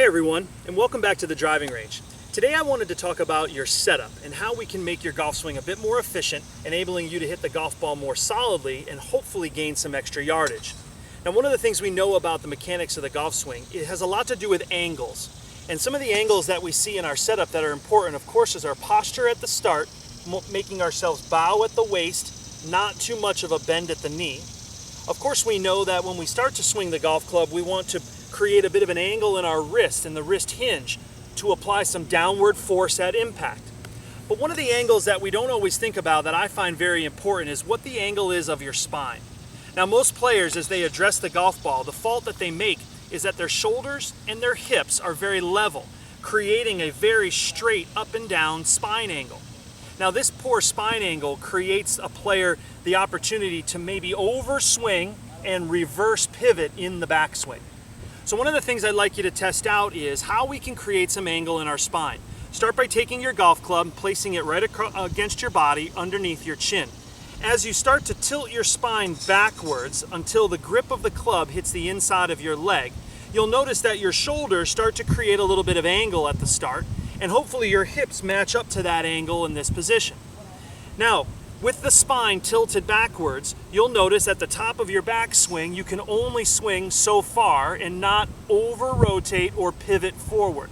Hey everyone, and welcome back to the driving range. Today I wanted to talk about your setup and how we can make your golf swing a bit more efficient, enabling you to hit the golf ball more solidly and hopefully gain some extra yardage. Now, one of the things we know about the mechanics of the golf swing, it has a lot to do with angles. And some of the angles that we see in our setup that are important, of course, is our posture at the start, making ourselves bow at the waist, not too much of a bend at the knee. Of course, we know that when we start to swing the golf club, we want to create a bit of an angle in our wrist and the wrist hinge to apply some downward force at impact. But one of the angles that we don't always think about that I find very important is what the angle is of your spine. Now, most players, as they address the golf ball, the fault that they make is that their shoulders and their hips are very level, creating a very straight up and down spine angle. Now, this poor spine angle creates a player the opportunity to maybe overswing and reverse pivot in the backswing. So one of the things I'd like you to test out is how we can create some angle in our spine. Start by taking your golf club and placing it right against your body underneath your chin. As you start to tilt your spine backwards until the grip of the club hits the inside of your leg, you'll notice that your shoulders start to create a little bit of angle at the start, and hopefully your hips match up to that angle in this position. Now, with the spine tilted backwards, you'll notice at the top of your backswing, you can only swing so far and not over-rotate or pivot forward.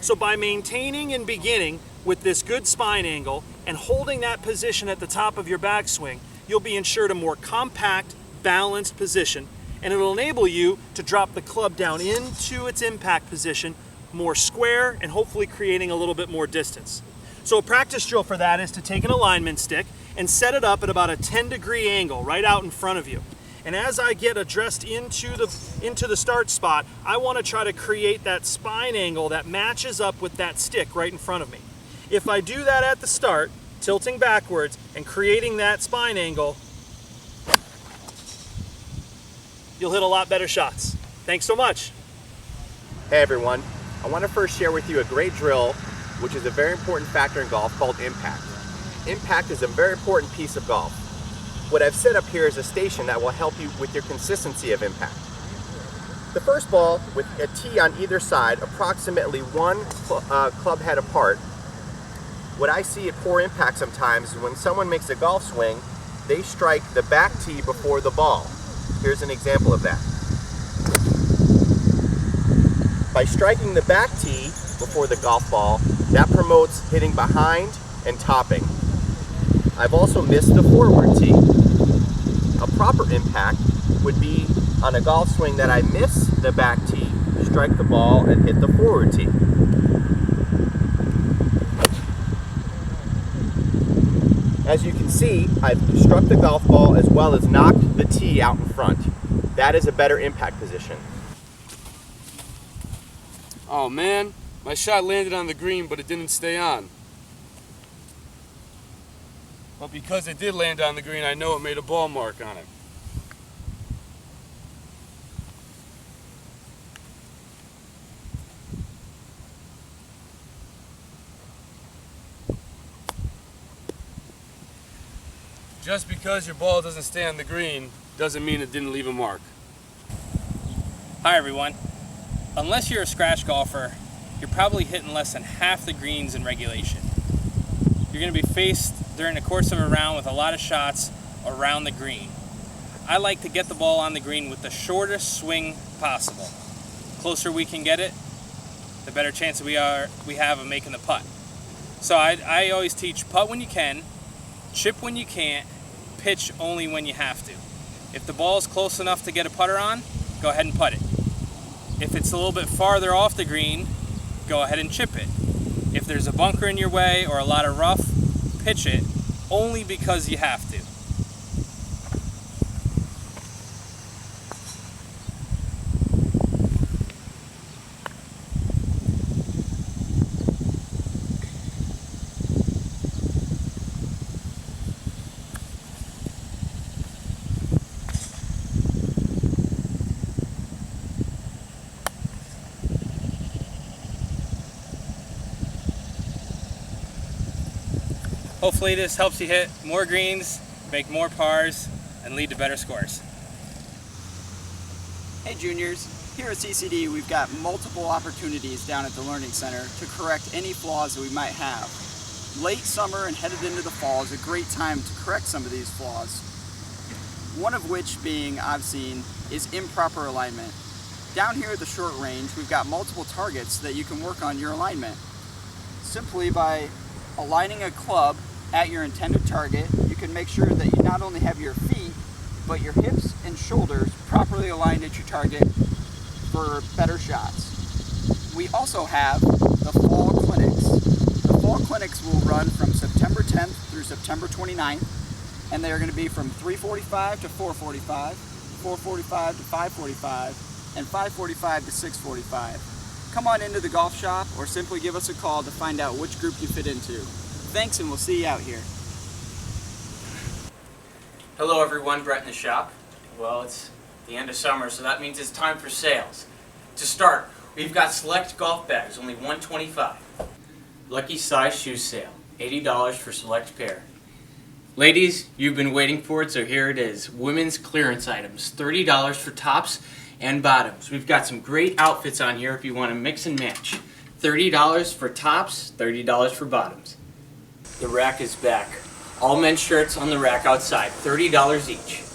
So by maintaining and beginning with this good spine angle and holding that position at the top of your backswing, you'll be ensured a more compact, balanced position, and it'll enable you to drop the club down into its impact position more square and hopefully creating a little bit more distance. So a practice drill for that is to take an alignment stick and set it up at about a 10-degree angle right out in front of you. And as I get addressed into the start spot, I want to try to create that spine angle that matches up with that stick right in front of me. If I do that at the start, tilting backwards and creating that spine angle, you'll hit a lot better shots. Thanks so much. Hey everyone, I want to first share with you a great drill which is a very important factor in golf called impact. Impact is a very important piece of golf. What I've set up here is a station that will help you with your consistency of impact. The first ball with a tee on either side, approximately one club head apart. What I see at poor impact sometimes is when someone makes a golf swing, they strike the back tee before the ball. Here's an example of that. By striking the back tee before the golf ball, that promotes hitting behind and topping. I've also missed the forward tee. A proper impact would be on a golf swing that I miss the back tee, strike the ball, and hit the forward tee. As you can see, I've struck the golf ball as well as knocked the tee out in front. That is a better impact position. Oh man, my shot landed on the green, but it didn't stay on. But because it did land on the green, I know it made a ball mark on it. Just because your ball doesn't stay on the green doesn't mean it didn't leave a mark. Hi everyone. Unless you're a scratch golfer, you're probably hitting less than half the greens in regulation. You're going to be faced during the course of a round with a lot of shots around the green. I like to get the ball on the green with the shortest swing possible. The closer we can get it, the better chance we have of making the putt. So I always teach putt when you can, chip when you can't, pitch only when you have to. If the ball is close enough to get a putter on, go ahead and putt it. If it's a little bit farther off the green, go ahead and chip it. If there's a bunker in your way or a lot of rough, pitch it only because you have to. Hopefully this helps you hit more greens, make more pars, and lead to better scores. Hey juniors, Here at CCD, we've got multiple opportunities down at the Learning Center to correct any flaws that we might have. Late summer and headed into the fall is a great time to correct some of these flaws. One of which being, I've seen, is improper alignment. Down here at the short range, we've got multiple targets that you can work on your alignment. Simply by aligning a club at your intended target, you can make sure that you not only have your feet, but your hips and shoulders properly aligned at your target for better shots. We also have the fall clinics. The fall clinics will run from September 10th through September 29th, and they are going to be from 3:45 to 4:45, 4:45 to 5:45, and 5:45 to 6:45. Come on into the golf shop or simply give us a call to find out which group you fit into. Thanks, and we'll see you out here. Hello everyone, Brett in the shop. Well, it's the end of summer, so that means it's time for sales. To start, we've got select golf bags, only $125. Lucky size shoe sale, $80 for select pair. Ladies, you've been waiting for it, so here it is. Women's clearance items, $30 for tops and bottoms. We've got some great outfits on here if you want to mix and match. $30 for tops, $30 for bottoms. The rack is back. All men's shirts on the rack outside, $30 each.